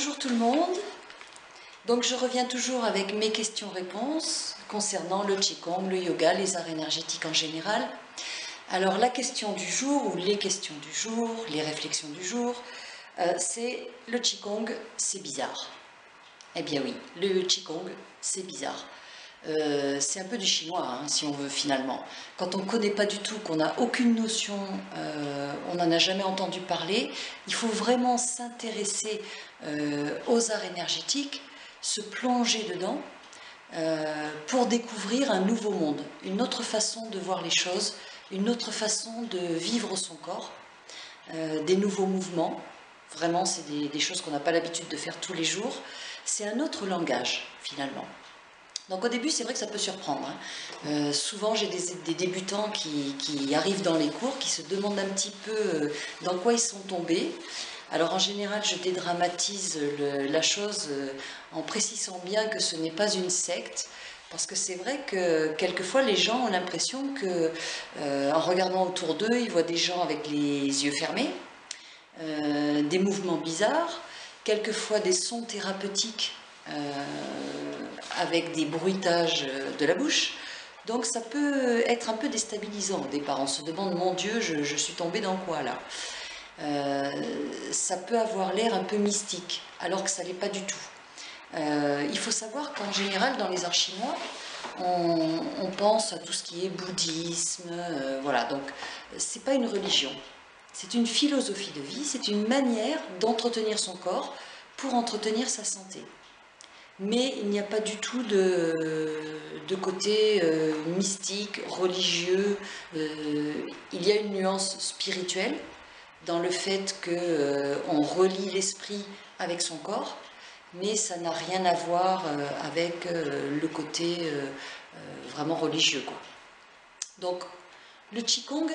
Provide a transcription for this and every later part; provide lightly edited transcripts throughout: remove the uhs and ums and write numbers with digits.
Bonjour tout le monde. Donc je reviens toujours avec mes questions-réponses concernant le Qigong, le yoga, les arts énergétiques en général. Alors la question du jour ou les questions du jour, les réflexions du jour, c'est le Qigong, c'est bizarre. Eh bien oui, le Qigong, c'est bizarre. C'est un peu du chinois, hein, si on veut finalement. Quand on ne connaît pas du tout, qu'on n'a aucune notion, on n'en a jamais entendu parler, il faut vraiment s'intéresser aux arts énergétiques, se plonger dedans pour découvrir un nouveau monde, une autre façon de voir les choses, une autre façon de vivre son corps, des nouveaux mouvements. Vraiment, c'est des choses qu'on n'a pas l'habitude de faire tous les jours. C'est un autre langage, finalement. Donc au début, c'est vrai que ça peut surprendre. Souvent, j'ai des débutants qui arrivent dans les cours, qui se demandent un petit peu dans quoi ils sont tombés. Alors en général, je dédramatise la chose en précisant bien que ce n'est pas une secte, parce que c'est vrai que quelquefois les gens ont l'impression que, en regardant autour d'eux, ils voient des gens avec les yeux fermés, des mouvements bizarres, quelquefois des sons thérapeutiques avec des bruitages de la bouche. Donc ça peut être un peu déstabilisant au départ. On se demande, mon Dieu, je suis tombée dans quoi là? Ça peut avoir l'air un peu mystique, alors que ça ne l'est pas du tout. Il faut savoir qu'en général, dans les arts chinois, on pense à tout ce qui est bouddhisme, voilà. Donc c'est pas une religion, c'est une philosophie de vie, c'est une manière d'entretenir son corps pour entretenir sa santé. Mais il n'y a pas du tout de côté mystique, religieux. Il y a une nuance spirituelle dans le fait qu'on relie l'esprit avec son corps, mais ça n'a rien à voir avec le côté vraiment religieux, quoi. Donc le Qigong,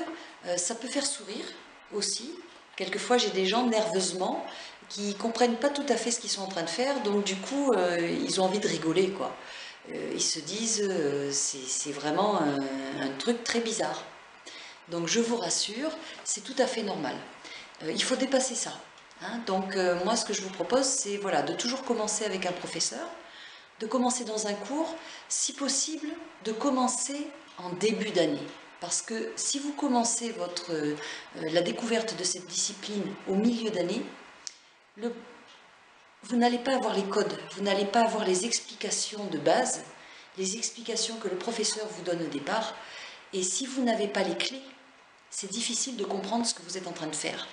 ça peut faire sourire aussi. Quelquefois j'ai des gens nerveusement qui ne comprennent pas tout à fait ce qu'ils sont en train de faire, donc du coup ils ont envie de rigoler, quoi. Ils se disent c'est vraiment un truc très bizarre. Donc je vous rassure, c'est tout à fait normal. Il faut dépasser ça. Hein. Donc moi ce que je vous propose, c'est voilà, de toujours commencer avec un professeur, de commencer dans un cours, si possible de commencer en début d'année. Parce que si vous commencez la découverte de cette discipline au milieu d'année, vous n'allez pas avoir les codes, vous n'allez pas avoir les explications de base, les explications que le professeur vous donne au départ. Et si vous n'avez pas les clés, c'est difficile de comprendre ce que vous êtes en train de faire.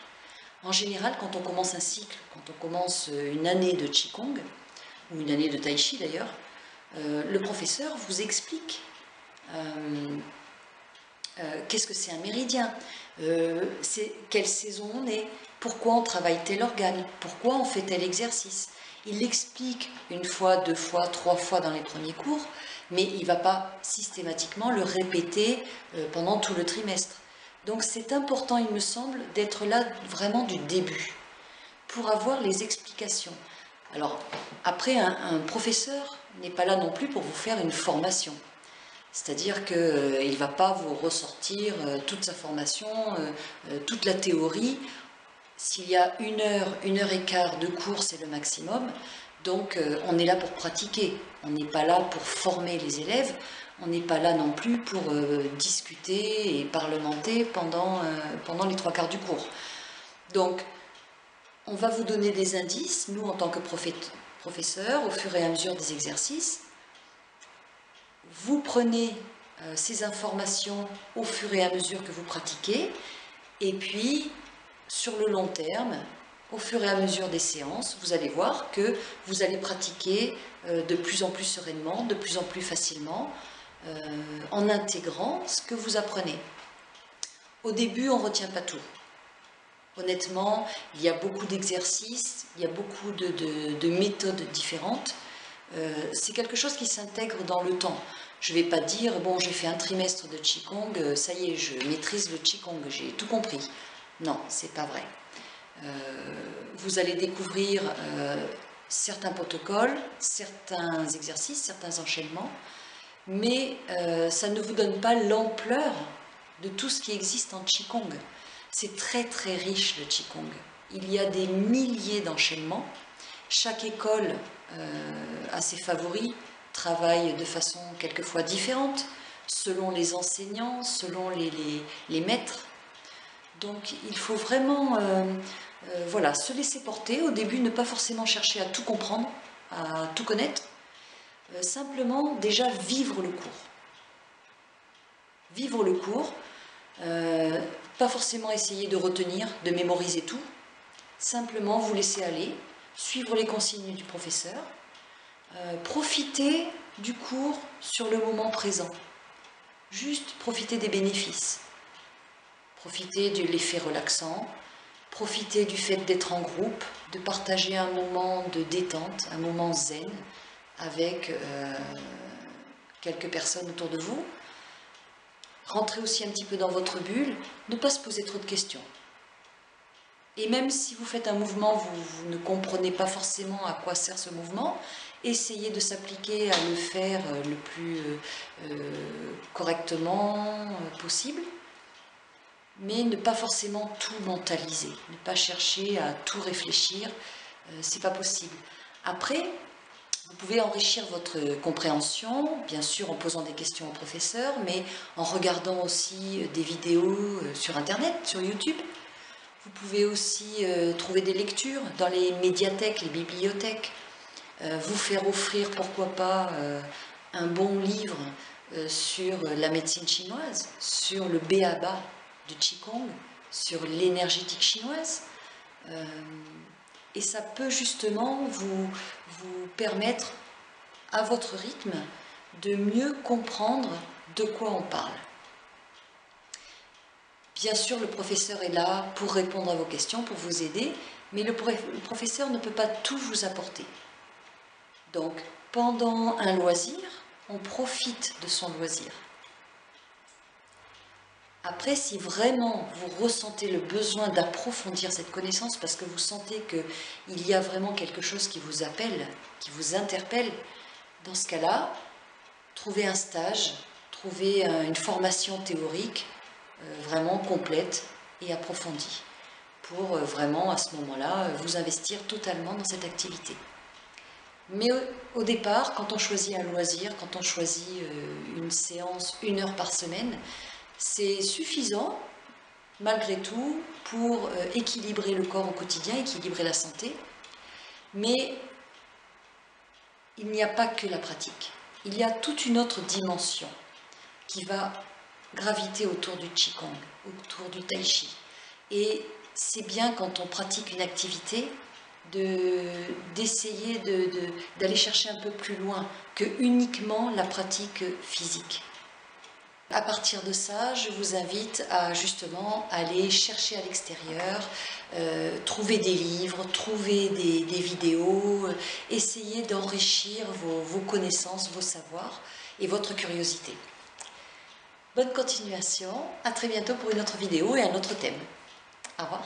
En général, quand on commence un cycle, quand on commence une année de Qigong, ou une année de Tai Chi d'ailleurs, le professeur vous explique qu'est-ce que c'est un méridien, quelle saison on est, pourquoi on travaille tel organe, pourquoi on fait tel exercice. Il l'explique une fois, deux fois, trois fois dans les premiers cours, mais il ne va pas systématiquement le répéter pendant tout le trimestre. Donc c'est important, il me semble, d'être là vraiment du début, pour avoir les explications. Alors, après, un professeur n'est pas là non plus pour vous faire une formation. C'est-à-dire qu'il ne va pas vous ressortir toute sa formation, toute la théorie. S'il y a une heure et quart de cours, c'est le maximum. Donc, on est là pour pratiquer. On n'est pas là pour former les élèves. On n'est pas là non plus pour discuter et parlementer pendant les trois quarts du cours. Donc, on va vous donner des indices, nous en tant que professeurs, au fur et à mesure des exercices. Vous prenez ces informations au fur et à mesure que vous pratiquez, et puis sur le long terme, au fur et à mesure des séances, vous allez voir que vous allez pratiquer de plus en plus sereinement, de plus en plus facilement, en intégrant ce que vous apprenez. Au début, on ne retient pas tout. Honnêtement, il y a beaucoup d'exercices, il y a beaucoup de méthodes différentes. C'est quelque chose qui s'intègre dans le temps. Je ne vais pas dire, bon, j'ai fait un trimestre de Qigong, ça y est, je maîtrise le Qigong, j'ai tout compris. Non, c'est pas vrai. Vous allez découvrir certains protocoles, certains exercices, certains enchaînements, mais ça ne vous donne pas l'ampleur de tout ce qui existe en Qigong. C'est très très riche le Qigong. Il y a des milliers d'enchaînements, Chaque école a ses favoris, travaille de façon quelquefois différente, selon les enseignants, selon les maîtres. Donc il faut vraiment voilà, se laisser porter. Au début, ne pas forcément chercher à tout comprendre, à tout connaître. Simplement déjà vivre le cours. Vivre le cours, pas forcément essayer de retenir, de mémoriser tout. Simplement vous laisser aller, suivre les consignes du professeur, profiter du cours sur le moment présent. Juste profiter des bénéfices. Profiter de l'effet relaxant, profiter du fait d'être en groupe, de partager un moment de détente, un moment zen avec quelques personnes autour de vous. Rentrez aussi un petit peu dans votre bulle, ne pas se poser trop de questions. Et même si vous faites un mouvement, vous ne comprenez pas forcément à quoi sert ce mouvement, essayez de s'appliquer à le faire le plus correctement possible. Mais ne pas forcément tout mentaliser, ne pas chercher à tout réfléchir, c'est pas possible. Après, vous pouvez enrichir votre compréhension, bien sûr en posant des questions au professeur, mais en regardant aussi des vidéos sur Internet, sur YouTube. Vous pouvez aussi trouver des lectures dans les médiathèques, les bibliothèques, vous faire offrir, pourquoi pas, un bon livre sur la médecine chinoise, sur le B.A.B.A. du Qigong, sur l'énergétique chinoise. Et ça peut justement vous permettre, à votre rythme, de mieux comprendre de quoi on parle. Bien sûr, le professeur est là pour répondre à vos questions, pour vous aider, mais le professeur ne peut pas tout vous apporter. Donc, pendant un loisir, on profite de son loisir. Après, si vraiment vous ressentez le besoin d'approfondir cette connaissance parce que vous sentez qu'il y a vraiment quelque chose qui vous appelle, qui vous interpelle, dans ce cas-là, trouvez un stage, trouvez une formation théorique vraiment complète et approfondie pour vraiment à ce moment-là vous investir totalement dans cette activité. Mais au départ, quand on choisit un loisir, quand on choisit une séance 1 heure par semaine, c'est suffisant, malgré tout, pour équilibrer le corps au quotidien, équilibrer la santé. Mais il n'y a pas que la pratique. Il y a toute une autre dimension qui va graviter autour du Qigong, autour du Tai Chi. Et c'est bien quand on pratique une activité d'essayer d'aller chercher un peu plus loin que uniquement la pratique physique. À partir de ça, je vous invite à justement aller chercher à l'extérieur, trouver des livres, trouver des vidéos, essayer d'enrichir vos connaissances, vos savoirs et votre curiosité. Bonne continuation, à très bientôt pour une autre vidéo et un autre thème. Au revoir.